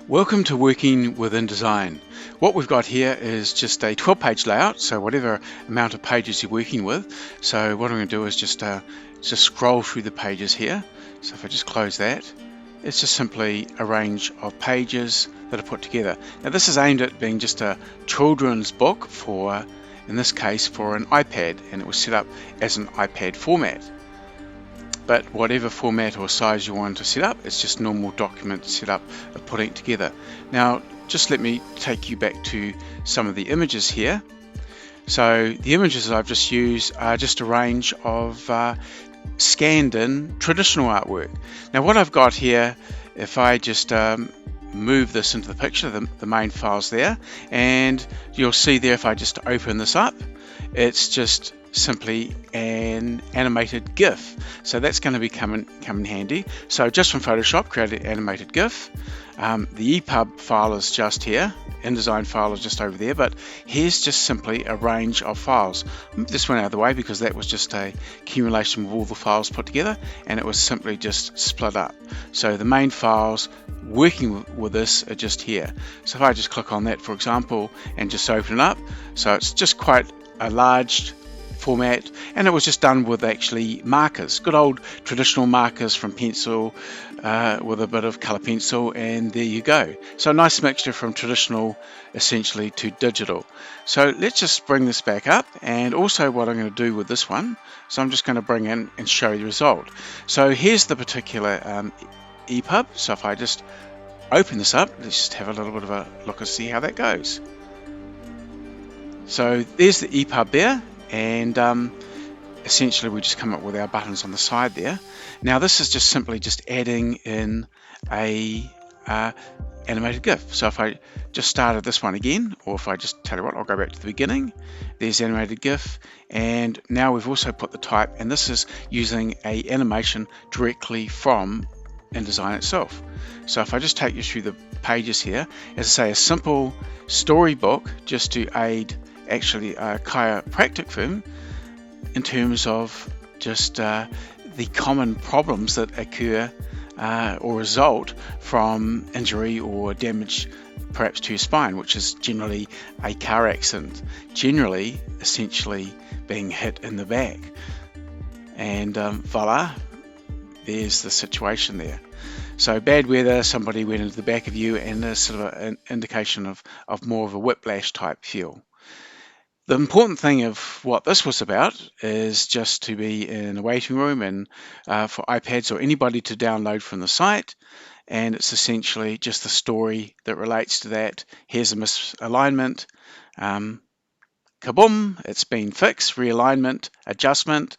Welcome to Working with InDesign. What we've got here is just a 12-page layout, so whatever amount of pages you're working with. So what I'm going to do is just scroll through the pages here. So if I just close that, it's just simply a range of pages that are put together. Now this is aimed at being just a children's book for, in this case, for an iPad, and it was set up as an iPad format. But whatever format or size you want to set up, it's just normal document setup of putting it together. Now, just let me take you back to some of the images here. So the images I've just used are just a range of scanned in traditional artwork. Now what I've got here, if I just move this into the picture, the main file's there, and you'll see there if I just open this up, it's just simply an animated GIF. So that's going to come in handy. So just from Photoshop, create an animated GIF. The ePub file is just here. InDesign file is just over there, but here's just simply a range of files. Move this one out of the way because that was just a accumulation of all the files put together, and it was simply just split up. So the main files working with this are just here. So if I just click on that, for example, and just open it up, so it's just quite a large format, and it was just done with actually markers, good old traditional markers from pencil with a bit of colour pencil, and there you go. So a nice mixture from traditional essentially to digital. So let's just bring this back up, and also what I'm going to do with this one, so I'm just going to bring in and show you the result. So here's the particular ePub. So if I just open this up, let's just have a little bit of a look and see how that goes. So there's the ePub there, and essentially we just come up with our buttons on the side there. Now this is just simply just adding in a animated GIF. So if I just started this one again, or if I just tell you what, I'll go back to the beginning, there's animated GIF, and now we've also put the type, and this is using a animation directly from InDesign itself. So if I just take you through the pages here, as I say, a simple storybook just to aid actually a chiropractic firm in terms of just the common problems that occur or result from injury or damage perhaps to your spine, which is generally a car accident, generally essentially being hit in the back, and voila, there's the situation there. So bad weather, somebody went into the back of you, and there's sort of an indication of more of a whiplash type feel. The important thing of what this was about is just to be in a waiting room and for iPads or anybody to download from the site, and it's essentially just the story that relates to that. Here's a misalignment, kaboom, it's been fixed, realignment, adjustment,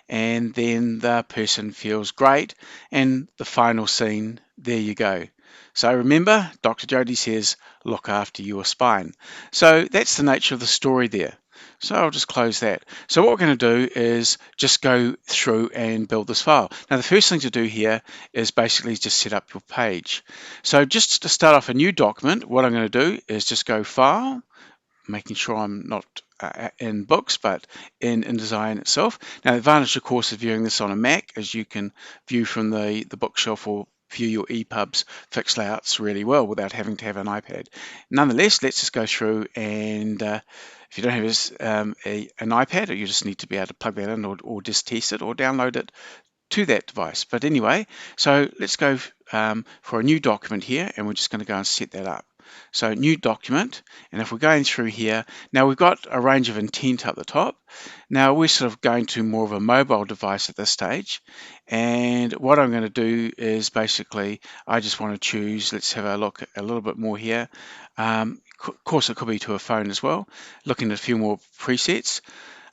and then the person feels great, and the final scene, there you go. So remember, Dr. Jody says, look after your spine. So that's the nature of the story there. So I'll just close that. So what we're going to do is just go through and build this file. Now the first thing to do here is basically just set up your page. So just to start off a new document, what I'm going to do is just go File, making sure I'm not in Books, but in InDesign itself. Now the advantage, of course, of viewing this on a Mac is you can view from the bookshelf or view your ePub's fixed layouts really well without having to have an iPad. Nonetheless, let's just go through, and if you don't have an iPad, or you just need to be able to plug that in or just test it or download it to that device. But anyway, so let's go for a new document here, and we're just going to go and set that up. So new document, and if we're going through here, now we've got a range of intent up the top. Now we're sort of going to more of a mobile device at this stage, and what I'm going to do is basically I just want to choose, let's have a look a little bit more here. Of course it could be to a phone as well, looking at a few more presets.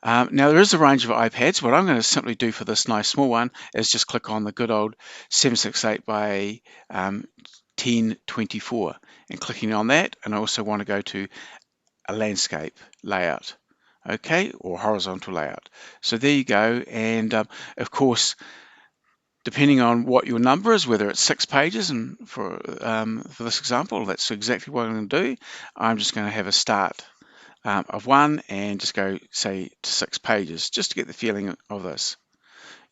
Now there is a range of iPads. What I'm going to simply do for this nice small one is just click on the good old 768 by 1024 and clicking on that, and I also want to go to a landscape layout, okay, or horizontal layout. So there you go, and of course depending on what your number is, whether it's 6 pages, and for this example that's exactly what I'm going to do. I'm just going to have a start of 1 and just go say to 6 pages just to get the feeling of this,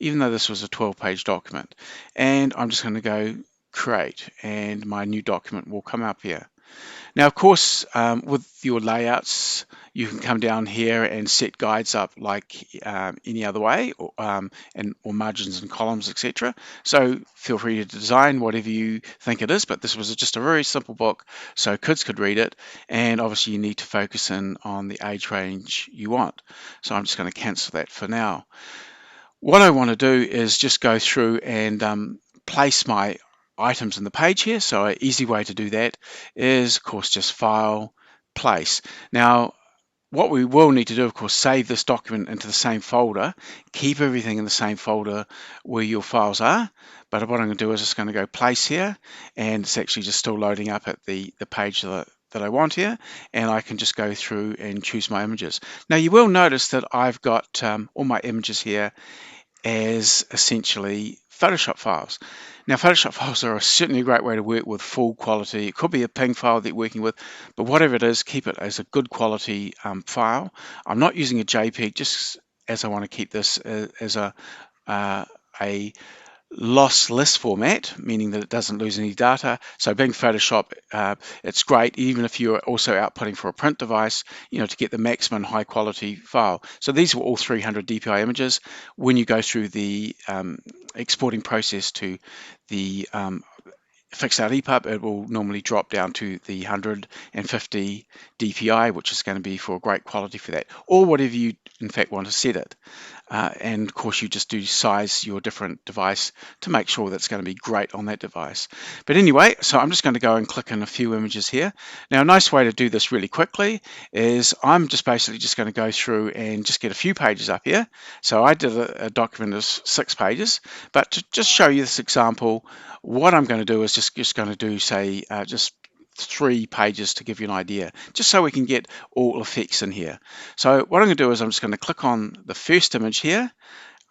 even though this was a 12-page document. And I'm just going to go create, and my new document will come up here. Now, of course, with your layouts, you can come down here and set guides up like any other way, or margins and columns, etc. So feel free to design whatever you think it is, but this was just a very simple book, so kids could read it, and obviously you need to focus in on the age range you want. So I'm just going to cancel that for now. What I want to do is just go through and place my items in the page here. So an easy way to do that is, of course, just File, Place. Now, what we will need to do, of course, save this document into the same folder, keep everything in the same folder where your files are. But what I'm going to do is just going to go Place here, and it's actually just still loading up at the page that I want here, and I can just go through and choose my images. Now you will notice that I've got all my images here as essentially Photoshop files. Now, Photoshop files are certainly a great way to work with full quality. It could be a PNG file that you're working with, but whatever it is, keep it as a good quality file. I'm not using a JPEG just as I want to keep this as a lossless format, meaning that it doesn't lose any data. So being Photoshop, it's great even if you're also outputting for a print device, to get the maximum high quality file. So these were all 300 dpi images. When you go through the exporting process to the fixed out ePub, it will normally drop down to the 150 dpi, which is going to be for great quality for that, or whatever you in fact want to set it. And of course you just do size your different device to make sure that's going to be great on that device. But anyway, so I'm just going to go and click on a few images here. Now a nice way to do this really quickly is I'm just basically just going to go through and just get a few pages up here. So I did a document of 6 pages, but to just show you this example, what I'm going to do is just going to do, say, just 3 pages to give you an idea, just so we can get all effects in here. So what I'm going to do is I'm just going to click on the first image here.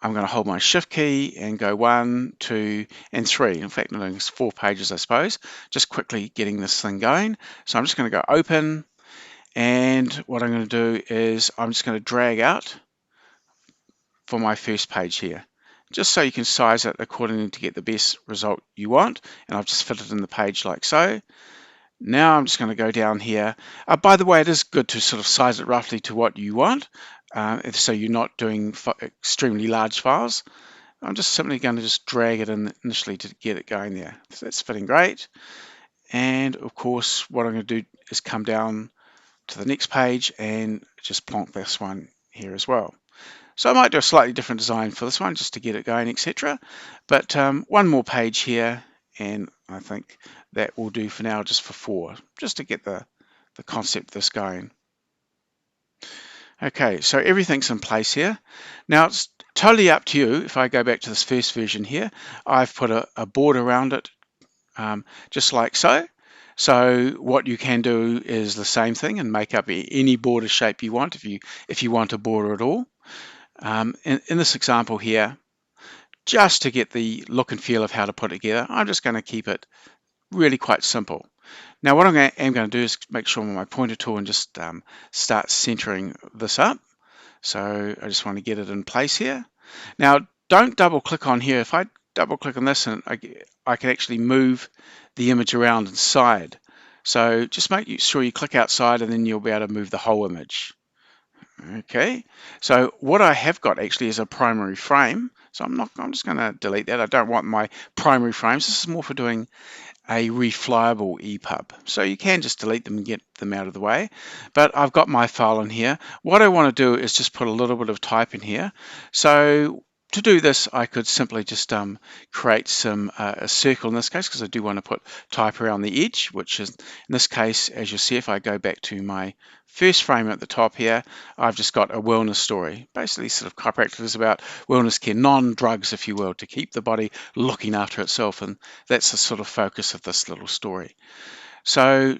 I'm going to hold my shift key and go 1, 2, and 3. In fact, it's 4 pages, I suppose. Just quickly getting this thing going. So I'm just going to go open, and what I'm going to do is I'm just going to drag out for my first page here, just so you can size it accordingly to get the best result you want. And I've just fit it in the page like so. Now I'm just going to go down here. By the way, it is good to sort of size it roughly to what you want, so you're not doing extremely large files. I'm just simply going to just drag it in initially to get it going there. So that's fitting great. And of course, what I'm going to do is come down to the next page and just plonk this one here as well. So I might do a slightly different design for this one just to get it going, etc. But one more page here, and I think that will do for now, just for 4, just to get the concept of this going. Okay, so everything's in place here. Now it's totally up to you. If I go back to this first version here, I've put a border around it, just like so. So what you can do is the same thing and make up any border shape you want if you want a border at all. In this example here, just to get the look and feel of how to put it together, I'm just going to keep it really quite simple. Now what I am going to do is make sure I'm on my pointer tool and just start centering this up. So I just want to get it in place here. Now don't double click on here. If I double click on this, and I can actually move the image around inside. So just make sure you click outside, and then you'll be able to move the whole image. Okay, so what I have got actually is a primary frame. So I'm just going to delete that. I don't want my primary frames. This is more for doing a reflyable ePub. So you can just delete them and get them out of the way. But I've got my file in here. What I want to do is just put a little bit of type in here. So to do this, I could simply just create a circle in this case, because I do want to put type around the edge, which is, in this case, as you'll see, if I go back to my first frame at the top here, I've just got a wellness story. Basically, sort of chiropractic is about wellness care, non-drugs, if you will, to keep the body looking after itself, and that's the sort of focus of this little story. So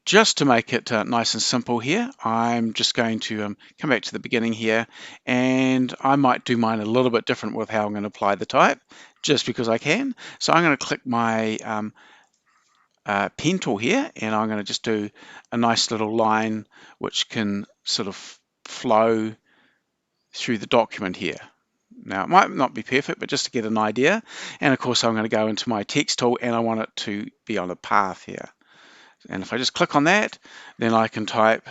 just to make it nice and simple here, I'm just going to come back to the beginning here, and I might do mine a little bit different with how I'm going to apply the type, just because I can. So I'm going to click my pen tool here, and I'm going to just do a nice little line which can sort of flow through the document here. Now, it might not be perfect, but just to get an idea. And of course, I'm going to go into my text tool and I want it to be on a path here. And if I just click on that, then I can type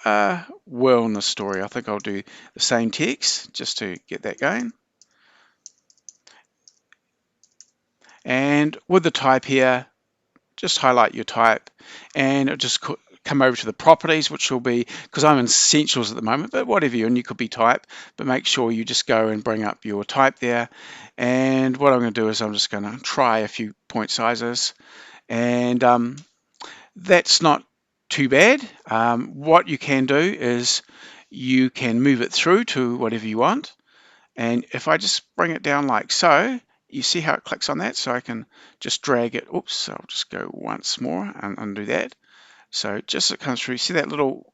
wellness story. I think I'll do the same text just to get that going. And with the type here, just highlight your type and it'll just come over to the properties, which will be, because I'm in essentials at the moment, but whatever you're in, you could be type, but make sure you just go and bring up your type there. And what I'm going to do is I'm just going to try a few point sizes, and that's not too bad. What you can do is you can move it through to whatever you want. And if I just bring it down like so, you see how it clicks on that? So I can just drag it. Oops, I'll just go once more and undo that. So just so it comes through, see that little,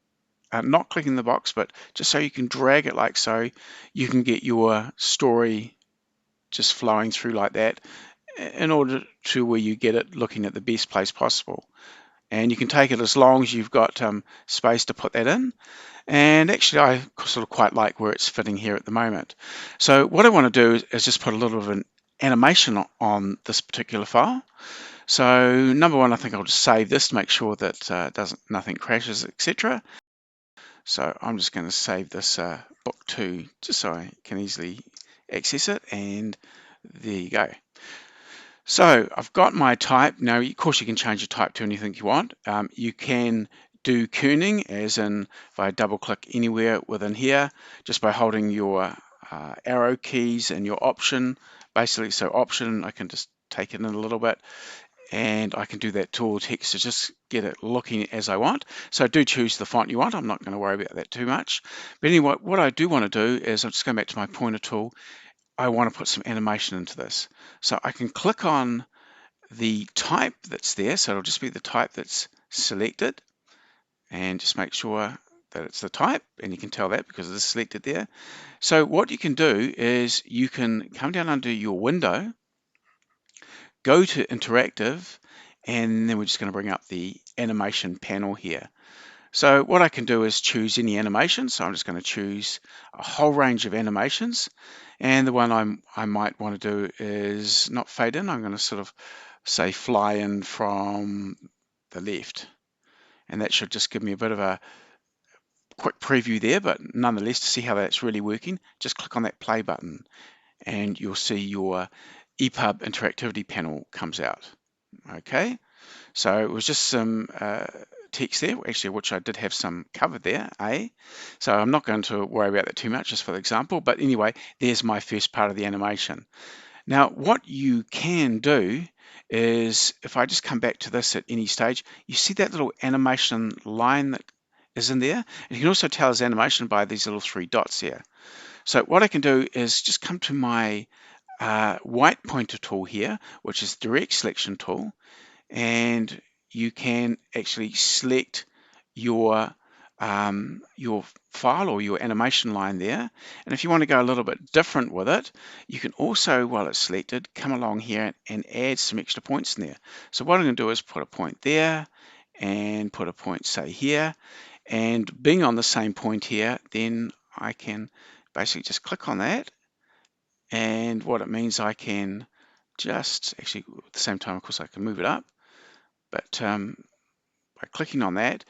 not clicking the box, but just so you can drag it like so, you can get your story just flowing through like that in order to where you get it looking at the best place possible. And you can take it as long as you've got space to put that in. And actually, I sort of quite like where it's fitting here at the moment. So what I want to do is just put a little bit of an animation on this particular file. So number one, I think I'll just save this to make sure that nothing crashes, etc. So I'm just going to save this book too, just so I can easily access it. And there you go. So I've got my type. Now, of course, you can change your type to anything you want. You can do kerning, as in if I double click anywhere within here, just by holding your arrow keys and your option, basically. So option, I can just take it in a little bit, and I can do that to all text to just get it looking as I want. So do choose the font you want. I'm not going to worry about that too much. But anyway, what I do want to do is I'm just going back to my pointer tool. I want to put some animation into this. So I can click on the type that's there, so it'll just be the type that's selected, and just make sure that it's the type, and you can tell that because it is selected there. So what you can do is you can come down under your window, go to interactive, and then we're just going to bring up the animation panel here. So what I can do is choose any animation. So I'm just going to choose a whole range of animations, and the one I might want to do is not fade in. I'm going to sort of say fly in from the left, and that should just give me a bit of a quick preview there, but nonetheless, to see how that's really working, just click on that play button and you'll see your ePub interactivity panel comes out. Okay, so it was just some text there, actually, which I did have some covered there, so I'm not going to worry about that too much just for the example, but anyway, there's my first part of the animation. Now, what you can do is, if I just come back to this at any stage, you see that little animation line that is in there? And you can also tell it's animation by these little three dots here. So what I can do is just come to my white pointer tool here, which is direct selection tool, and you can actually select your file or your animation line there. And if you want to go a little bit different with it, you can also, while it's selected, come along here and add some extra points in there. So what I'm going to do is put a point there and put a point, say, here. And being on the same point here, then I can basically just click on that. And what it means, I can just actually, at the same time, of course, I can move it up. But by clicking on that,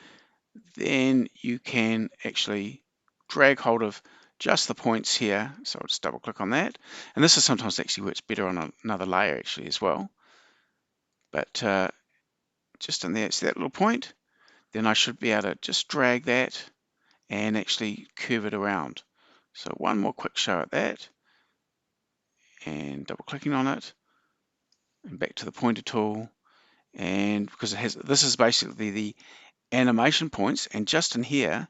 then you can actually drag hold of just the points here. So I'll just double click on that. And this is sometimes actually works better on another layer actually as well. But just in there, see that little point? Then I should be able to just drag that and actually curve it around. So one more quick show at that, and double clicking on it, and back to the pointer tool. And because it has, this is basically the animation points, and just in here,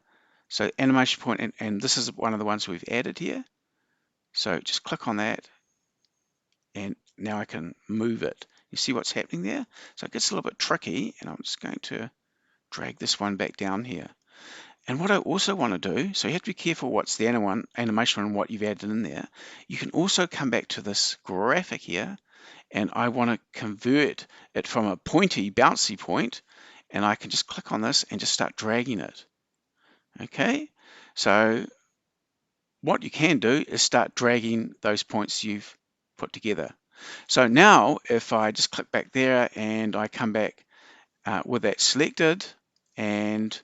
so animation point, and this is one of the ones we've added here. So just click on that, and now I can move it. You see what's happening there? So it gets a little bit tricky, and I'm just going to drag this one back down here. And what I also want to do, so you have to be careful what's the animation and what you've added in there. You can also come back to this graphic here, and I want to convert it from a pointy, bouncy point, and I can just click on this and just start dragging it. Okay, so what you can do is start dragging those points you've put together. So now if I just click back there and I come back with that selected, and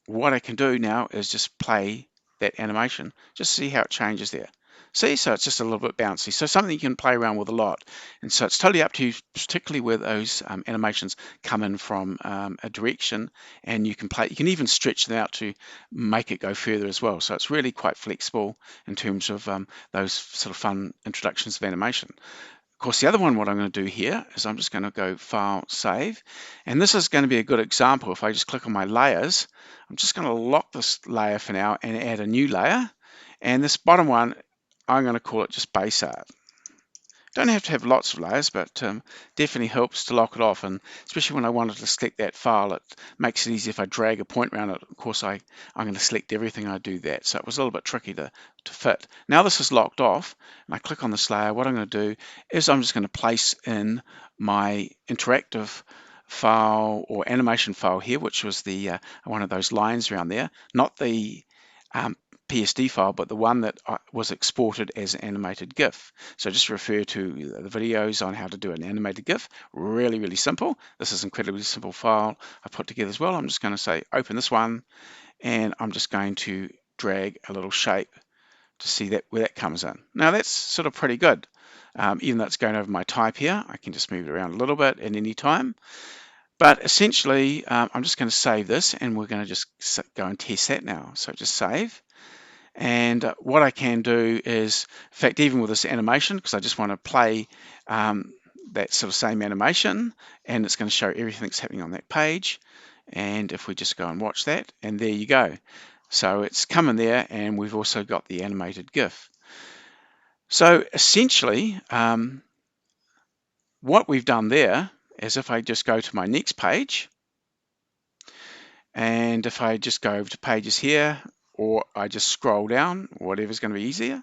what I can do now is just play that animation, just see how it changes there. See, so it's just a little bit bouncy. So something you can play around with a lot. And so it's totally up to you, particularly where those animations come in from a direction, and you can even stretch them out to make it go further as well. So it's really quite flexible in terms of those sort of fun introductions of animation. Of course, the other one, what I'm going to do here is I'm just going to go File, Save. And this is going to be a good example. If I just click on my layers, I'm just going to lock this layer for now and add a new layer. And this bottom one, I'm going to call it just Base Art. Don't have to have lots of layers, but definitely helps to lock it off. And especially when I wanted to select that file, it makes it easy if I drag a point around it. Of course, I'm going to select everything, I do that. So it was a little bit tricky to fit. Now this is locked off, and I click on this layer. What I'm going to do is I'm just going to place in my interactive file or animation file here, which was the one of those lines around there, not the PSD file, but the one that was exported as an animated GIF. So just refer to the videos on how to do an animated GIF. Really, really simple. This is an incredibly simple file I put together as well. I'm just going to say open this one, and I'm just going to drag a little shape to see that where that comes in. Now that's sort of pretty good. Even though it's going over my type here, I can just move it around a little bit at any time. But essentially, I'm just going to save this, and we're going to just go and test that now. So just save. And what I can do is, in fact, even with this animation, because I just want to play that sort of same animation, and it's going to show everything that's happening on that page. And if we just go and watch that, and there you go. So it's come in there, and we've also got the animated GIF. So essentially, what we've done there is if I just go to my next page, and if I just go over to pages here, or I just scroll down, whatever's going to be easier.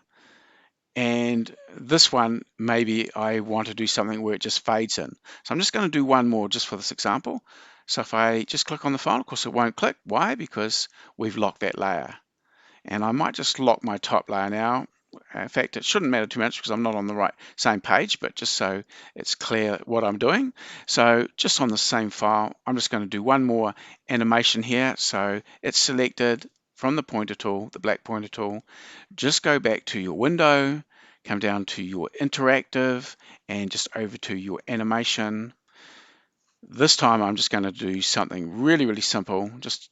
And this one, maybe I want to do something where it just fades in. So I'm just going to do one more just for this example. So if I just click on the file, of course it won't click. Why? Because we've locked that layer. And I might just lock my top layer now. In fact, it shouldn't matter too much because I'm not on the same page, but just so it's clear what I'm doing. So just on the same file, I'm just going to do one more animation here. So it's selected from the pointer tool, the black pointer tool. Just go back to your window, come down to your interactive, and just over to your animation. This time I'm just going to do something really, really simple. Just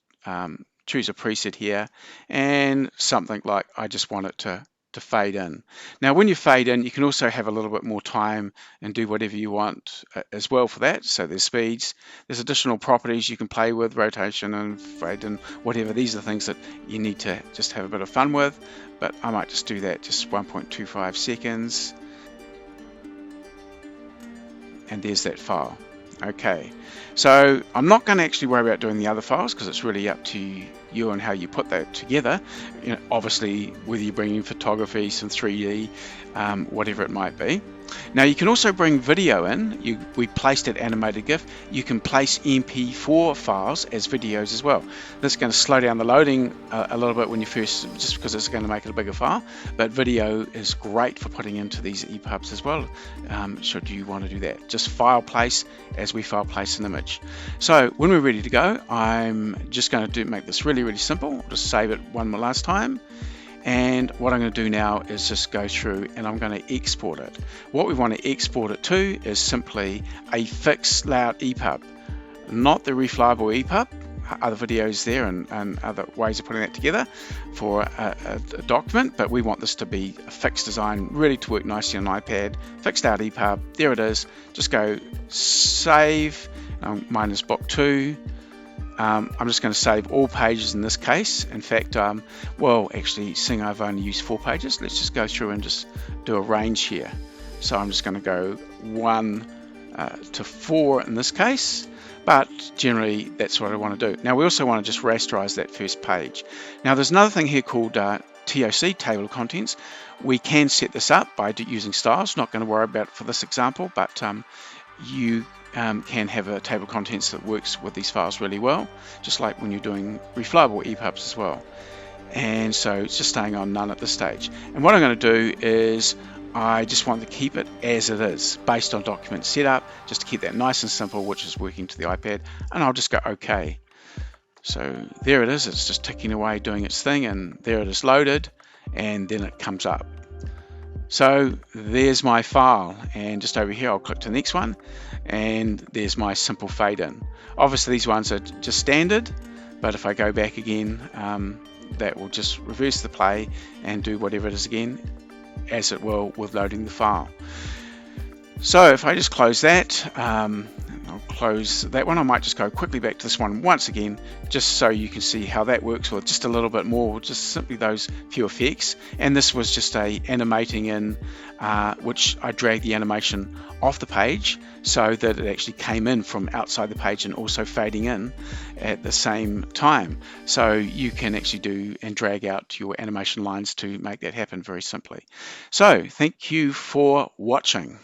choose a preset here, and something like I just want it to fade in. Now when you fade in, you can also have a little bit more time and do whatever you want as well for that. So there's speeds, there's additional properties you can play with, rotation and fade and whatever. These are the things that you need to just have a bit of fun with, but I might just do that, just 1.25 seconds, and there's that file. Okay, so I'm not going to actually worry about doing the other files because it's really up to you and how you put that together. You know, obviously, whether you bring in photography, some 3D, whatever it might be. Now you can also bring video in. We placed that animated GIF. You can place MP4 files as videos as well. This is going to slow down the loading a little bit when you first, just because it's going to make it a bigger file. But video is great for putting into these ePubs as well, should you want to do that. Just file place as we file place an image. So when we're ready to go, I'm just going to make this really, really simple. I'll just save it one more last time. And what I'm going to do now is just go through and I'm going to export it. What we want to export it to is simply a fixed layout ePub, not the reflyable ePub. Other videos there and other ways of putting that together for a document, but we want this to be a fixed design, really to work nicely on an iPad. Fixed out ePub, there it is. Just go save, mine is book 2. I'm just going to save all pages in this case. In fact, well, actually, seeing I've only used 4 pages, let's just go through and just do a range here. So I'm just going to go 1 to 4 in this case, but generally that's what I want to do. Now we also want to just rasterize that first page. Now there's another thing here called TOC, table of contents. We can set this up by using styles. Not going to worry about it for this example, but you can have a table of contents that works with these files really well, just like when you're doing reflyable ePubs as well. and so it's just staying on none at this stage. And what I'm going to do is I just want to keep it as it is based on document setup, just to keep that nice and simple, which is working to the iPad, and I'll just go OK. So there it is, it's just ticking away doing its thing, and there it is loaded, and then it comes up. So there's my file, and just over here I'll click to the next one, and there's my simple fade in. Obviously these ones are just standard, but if I go back again, that will just reverse the play and do whatever it is again as it will with loading the file. So if I just close that, I'll close that one. I might just go quickly back to this one once again, just so you can see how that works with just a little bit more, just simply those few effects. And this was just a animating in, which I dragged the animation off the page so that it actually came in from outside the page and also fading in at the same time. So you can actually do and drag out your animation lines to make that happen very simply. So thank you for watching.